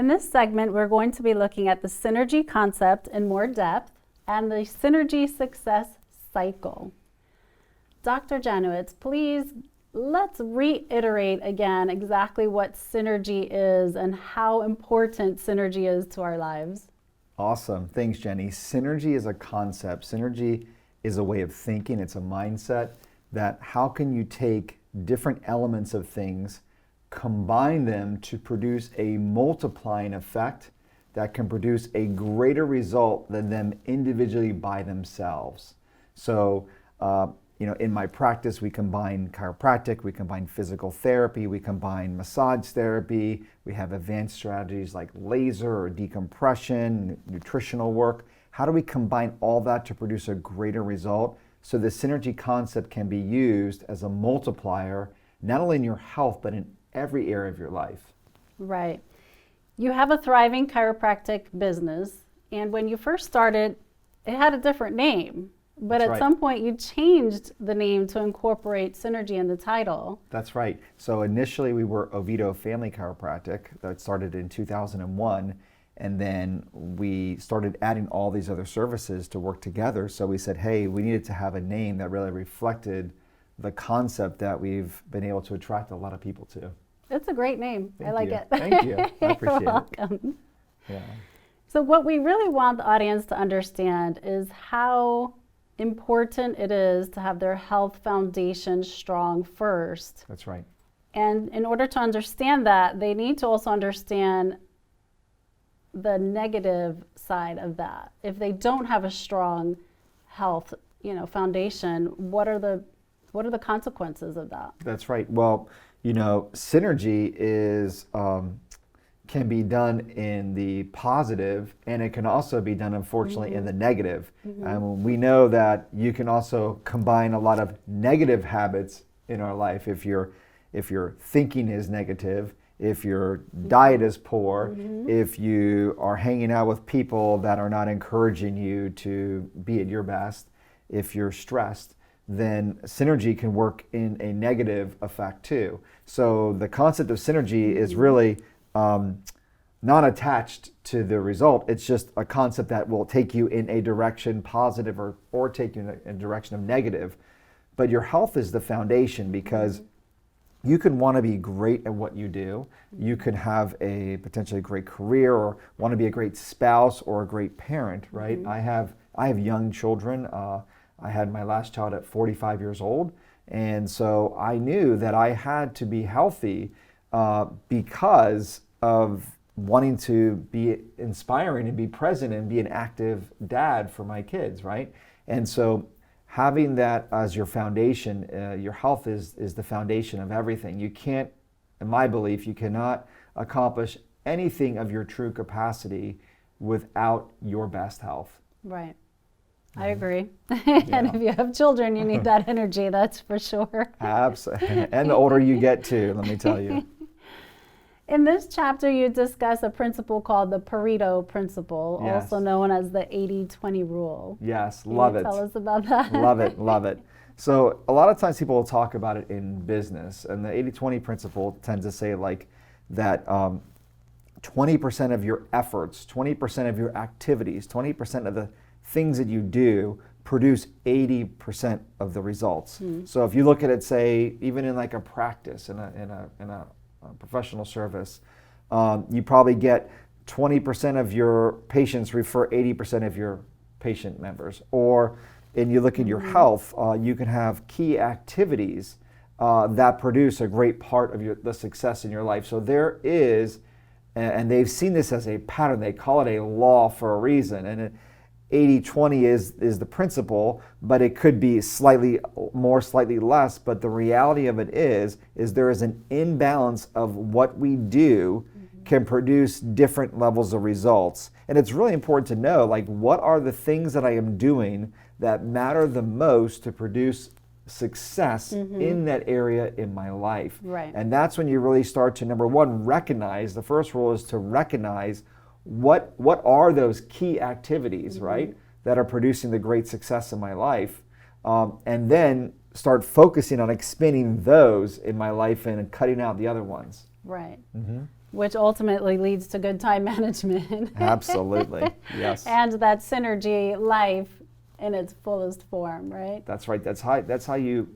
In this segment, we're going to be looking at the synergy concept in more depth and the synergy success cycle. Dr. Janowitz, please let's reiterate again exactly what synergy is and how important synergy is to our lives. Awesome. Thanks, Jenny. Synergy is a concept. Synergy is a way of thinking. It's a mindset that how can you take different elements of things, combine them to produce a multiplying effect that can produce a greater result than them individually by themselves. So, in my practice, we combine chiropractic, we combine physical therapy, we combine massage therapy, we have advanced strategies like laser or decompression, nutritional work. How do we combine all that to produce a greater result? So the synergy concept can be used as a multiplier, not only in your health, but in every area of your life. Right. You have a thriving chiropractic business, and when you first started, it had a different name. But That's at some point, you changed the name to incorporate synergy in the title. That's right. So initially, we were Oviedo Family Chiropractic. That started in 2001. And then we started adding all these other services to work together. So we said, hey, we needed to have a name that really reflected the concept that we've been able to attract a lot of people to. It's a great name. I like it. Thank you. I appreciate You're welcome. it. Yeah. So what we really want the audience to understand is how important it is to have their health foundation strong first. That's right. And in order to understand that, they need to also understand the negative side of that. If they don't have a strong health, foundation, what are the consequences of that? That's right. Well, synergy is can be done in the positive, and it can also be done, unfortunately, in the negative. We know that you can also combine a lot of negative habits in our life. If your thinking is negative, if your diet is poor, if you are hanging out with people that are not encouraging you to be at your best, if you're stressed, then synergy can work in a negative effect too. So the concept of synergy is really not attached to the result. It's just a concept that will take you in a direction positive or take you in a direction of negative. But your health is the foundation, because you can want to be great at what you do. You can have a potentially great career or want to be a great spouse or a great parent, right? I have young children. I had my last child at 45 years old. And so I knew that I had to be healthy because of wanting to be inspiring and be present and be an active dad for my kids, right? And so having that as your foundation, your health is the foundation of everything. You can't, in my belief, you cannot accomplish anything of your true capacity without your best health. Right. I agree. And if you have children, you need that energy, that's for sure. Absolutely. And the older you get too, let me tell you. In this chapter, you discuss a principle called the Pareto principle, also known as the 80-20 rule. Yes, love it. Tell us about that. Love it, love it. So a lot of times people will talk about it in business, and the 80-20 principle tends to say like that 20% of your efforts, 20% of your activities, 20% of the things that you do produce 80% of the results. So if you look at it, say, even in like a practice, in a professional service, you probably get 20% of your patients refer 80% of your patient members. Or, and you look at your health, you can have key activities that produce a great part of the success in your life. So there is, and they've seen this as a pattern, they call it a law for a reason. And 80-20 is the principle, but it could be slightly more, slightly less. But the reality of it is there is an imbalance of what we do can produce different levels of results. And it's really important to know, like, what are the things that I am doing that matter the most to produce success in that area in my life. Right. And that's when you really start to, number one, recognize. The first rule is to recognize what are those key activities, right, that are producing the great success in my life, and then start focusing on expanding those in my life and cutting out the other ones. Right. which ultimately leads to good time management. Absolutely. Yes. And that synergy life in its fullest form, right? That's right. That's how you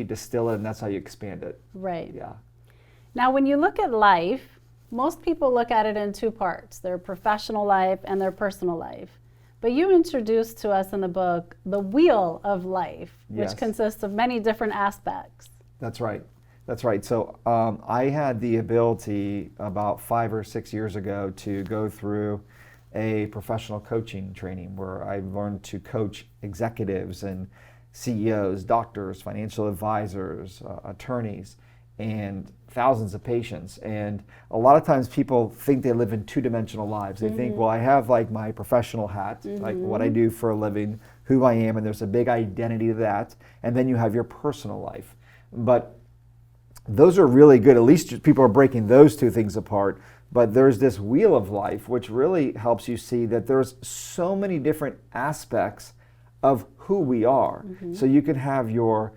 distill it, and that's how you expand it. Right. Yeah. Now, when you look at life, most people look at it in two parts, their professional life and their personal life. But you introduced to us in the book the wheel of life, which Yes. consists of many different aspects. That's right. That's right. So I had the ability about 5 or 6 years ago to go through a professional coaching training where I learned to coach executives and CEOs, doctors, financial advisors, attorneys, and thousands of patients. And a lot of times people think they live in two-dimensional lives. They think, well, I have like my professional hat, like what I do for a living, who I am, and there's a big identity to that. And then you have your personal life. But those are really good. At least people are breaking those two things apart. But there's this wheel of life, which really helps you see that there's so many different aspects of who we are. So you can have your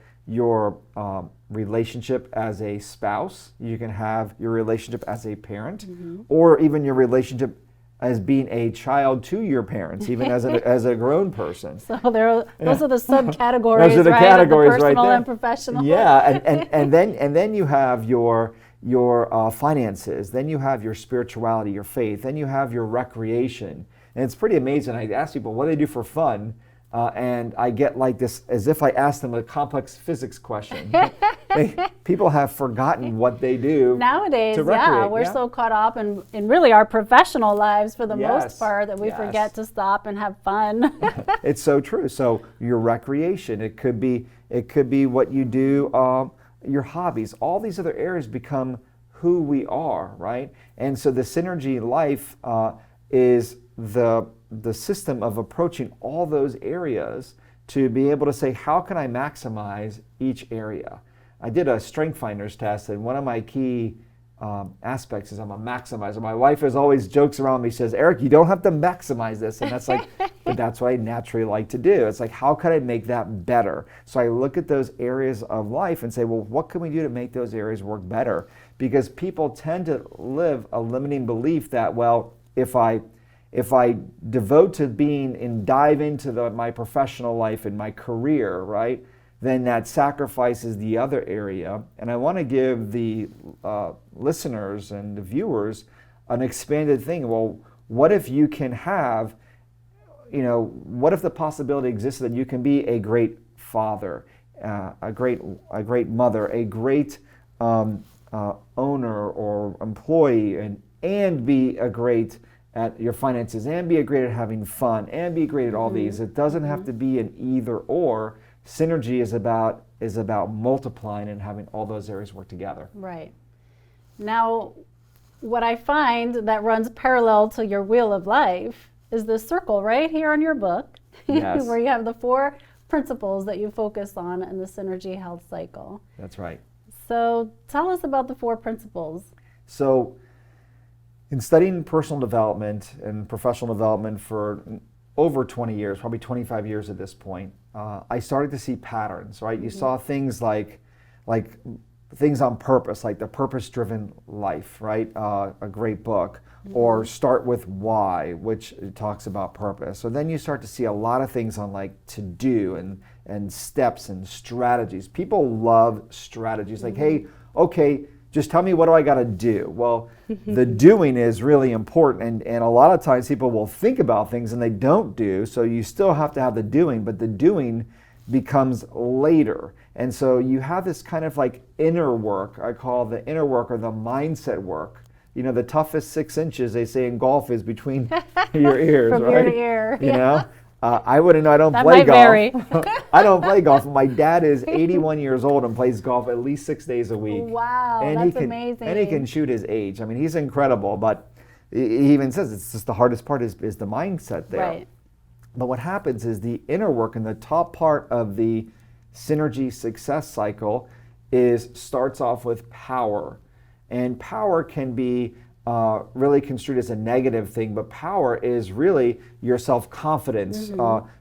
relationship as a spouse, you can have your relationship as a parent, or even your relationship as being a child to your parents, even as a grown person. So those are the subcategories, Those are the right? categories of the right personal there. and professional. Yeah, and then you have your finances, then you have your spirituality, your faith, then you have your recreation. And it's pretty amazing. I ask people what they do for fun, and I get like this, as if I asked them a complex physics question. People have forgotten what they do Nowadays, to recreate. we're so caught up in really our professional lives for the Yes, most part that we yes. forget to stop and have fun. It's so true. So your recreation, it could be what you do, your hobbies. All these other areas become who we are, right? And so the synergy life is the system of approaching all those areas to be able to say, how can I maximize each area? I did a Strength Finders test, and one of my key aspects is I'm a maximizer. My wife always jokes around me, says, Eric, you don't have to maximize this. And that's like, but that's what I naturally like to do. It's like, how can I make that better? So I look at those areas of life and say, well, what can we do to make those areas work better? Because people tend to live a limiting belief that, well, if I devote to being and dive into my professional life and my career, right, then that sacrifices the other area. And I want to give the listeners and the viewers an expanded thing. Well, what if you can have, what if the possibility exists that you can be a great father, a great mother, a great owner or employee, and be a great at your finances, and be a great at having fun, and be great at all these. It doesn't have to be an either or. Synergy is about multiplying and having all those areas work together. Right. Now, what I find that runs parallel to your wheel of life is the circle right here on your book, Yes. where you have the 4 principles that you focus on in the Synergy Health Cycle. That's right. So tell us about the 4 principles. So in studying personal development and professional development for over 20 years, probably 25 years at this point, I started to see patterns, right? You saw things like things on purpose, like The Purpose-Driven Life, right? A great book. Or Start With Why, which talks about purpose. So then you start to see a lot of things on like to do and steps and strategies. People love strategies. Like, hey, okay, just tell me what do I got to do? Well, the doing is really important, and a lot of times people will think about things and they don't do, so you still have to have the doing, but the doing becomes later. And so you have this kind of like inner work, I call the inner work or the mindset work. The toughest 6 inches, they say in golf, is between your ears, From right? ear to ear. You know? I wouldn't know. I don't That play might golf. vary. I don't play golf. My dad is 81 years old and plays golf at least 6 days a week. Wow, and that's he can, amazing. And he can shoot his age. I mean, he's incredible. But he even says it's just the hardest part is the mindset there. Right. But what happens is the inner work and the top part of the Synergy success cycle starts off with power. And power can be really construed as a negative thing, but power is really your self-confidence,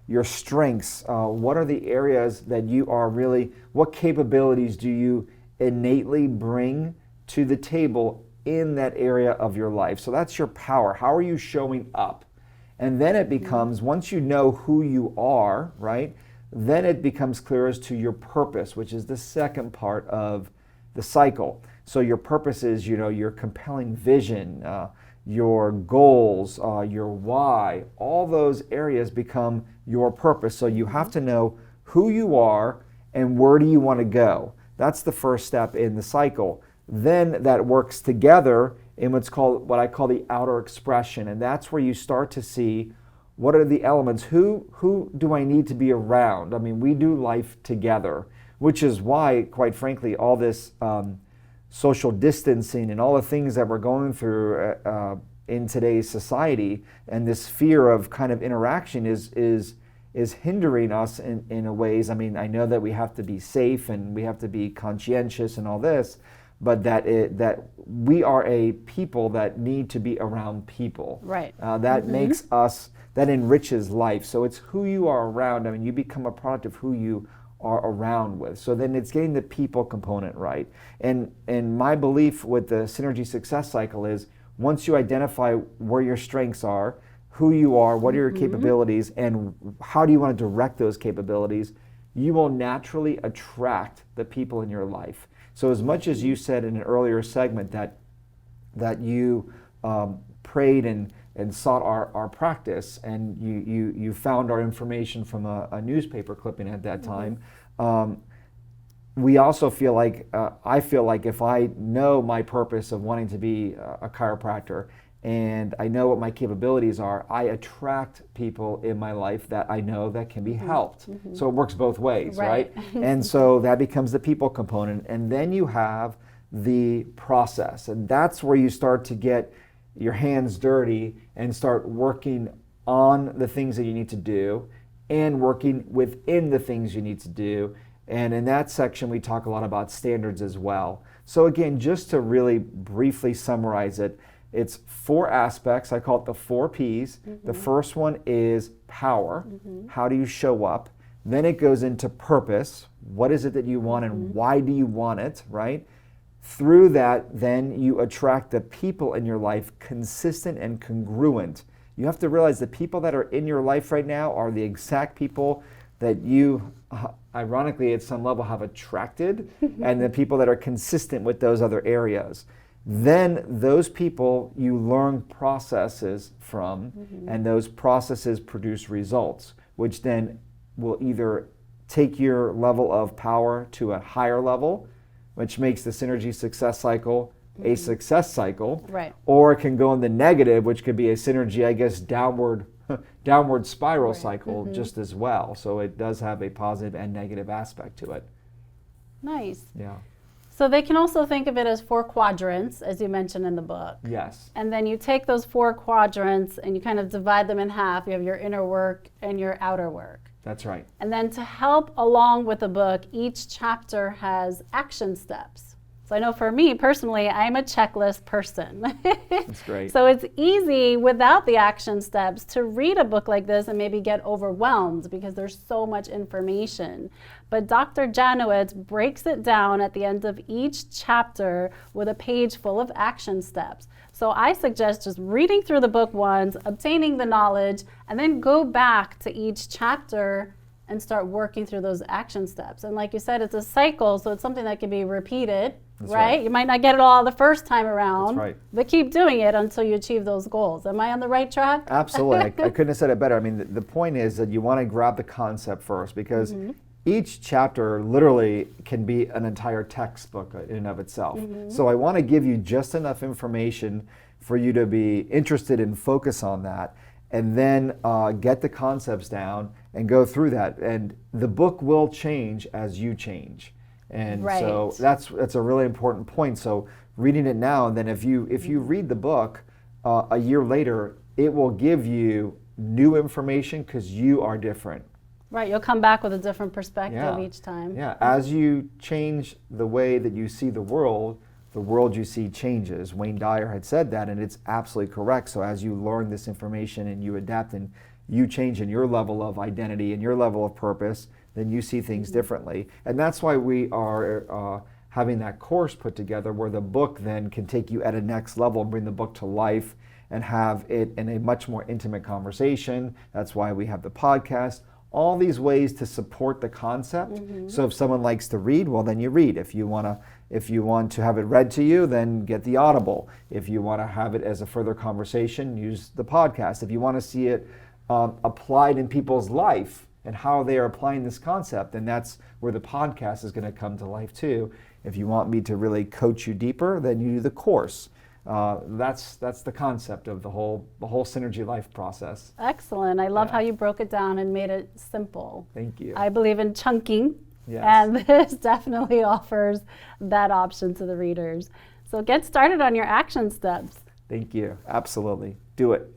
your strengths. What are the areas that you are really, what capabilities do you innately bring to the table in that area of your life. So that's your power. How are you showing up? And then it becomes, once you know who you are, right, then it becomes clear as to your purpose, which is the second part of the cycle. So your purpose is, your compelling vision, your goals, your why, all those areas become your purpose. So you have to know who you are and where do you want to go. That's the first step in the cycle. Then that works together in what I call the outer expression, and that's where you start to see what are the elements. Who do I need to be around? I mean, we do life together, which is why, quite frankly, all this social distancing and all the things that we're going through in today's society, and this fear of kind of interaction is hindering us in ways. I mean, I know that we have to be safe and we have to be conscientious and all this, but that we are a people that need to be around people. Right. That makes us, that enriches life. So it's who you are around. I mean, you become a product of who you are around with. So then it's getting the people component right. And my belief with the Synergy Success Cycle is once you identify where your strengths are, who you are, what are your capabilities, and how do you want to direct those capabilities, you will naturally attract the people in your life. So as much as you said in an earlier segment that you prayed and sought our practice, and you found our information from a newspaper clipping at that time, we also feel like, I feel like if I know my purpose of wanting to be a chiropractor, and I know what my capabilities are, I attract people in my life that I know that can be helped. So it works both ways, right? And so that becomes the people component. And then you have the process. And that's where you start to get your hands dirty and start working on the things that you need to do and working within the things you need to do. And in that section, we talk a lot about standards as well. So again, just to really briefly summarize it, it's 4 aspects. I call it the 4 Ps. The first one is power. How do you show up? Then it goes into purpose. What is it that you want and why do you want it, right? Through that, then you attract the people in your life consistent and congruent. You have to realize the people that are in your life right now are the exact people that you, ironically, at some level have attracted, and the people that are consistent with those other areas. Then those people you learn processes from, and those processes produce results, which then will either take your level of power to a higher level, which makes the Synergy Success Cycle a success cycle, Right. or it can go in the negative, which could be a Synergy, I guess, downward spiral cycle just as well. So it does have a positive and negative aspect to it. Nice. Yeah. So they can also think of it as 4 quadrants, as you mentioned in the book. Yes. And then you take those 4 quadrants and you kind of divide them in half. You have your inner work and your outer work. That's right. And then to help along with the book, each chapter has action steps. So I know for me personally, I'm a checklist person. That's great. So it's easy without the action steps to read a book like this and maybe get overwhelmed because there's so much information. But Dr. Janowitz breaks it down at the end of each chapter with a page full of action steps. So I suggest just reading through the book once, obtaining the knowledge, and then go back to each chapter and start working through those action steps. And like you said, it's a cycle, so it's something that can be repeated, right? You might not get it all the first time around, but keep doing it until you achieve those goals. Am I on the right track? Absolutely. I couldn't have said it better. I mean, the point is that you want to grab the concept first, because each chapter literally can be an entire textbook in and of itself. So I want to give you just enough information for you to be interested and focus on that, and then get the concepts down and go through that. And the book will change as you change. And so that's a really important point. So reading it now, and then if you read the book a year later, it will give you new information because you are different. Right, you'll come back with a different perspective each time. Yeah, as you change the way that you see the world you see changes. Wayne Dyer had said that, and it's absolutely correct. So as you learn this information and you adapt and you change in your level of identity and your level of purpose, then you see things differently. And that's why we are having that course put together where the book then can take you at a next level and bring the book to life and have it in a much more intimate conversation. That's why we have the podcast. All these ways to support the concept. So if someone likes to read, well, then you read. If you want to have it read to you, then get the Audible. If you want to have it as a further conversation, use the podcast. If you want to see it applied in people's life and how they are applying this concept, then that's where the podcast is going to come to life too. If you want me to really coach you deeper, then you do the course. That's the concept of the whole Synergy Life process. Excellent. I love Yeah. how you broke it down and made it simple. Thank you. I believe in chunking, Yes. and this definitely offers that option to the readers. So get started on your action steps. Thank you. Absolutely. Do it.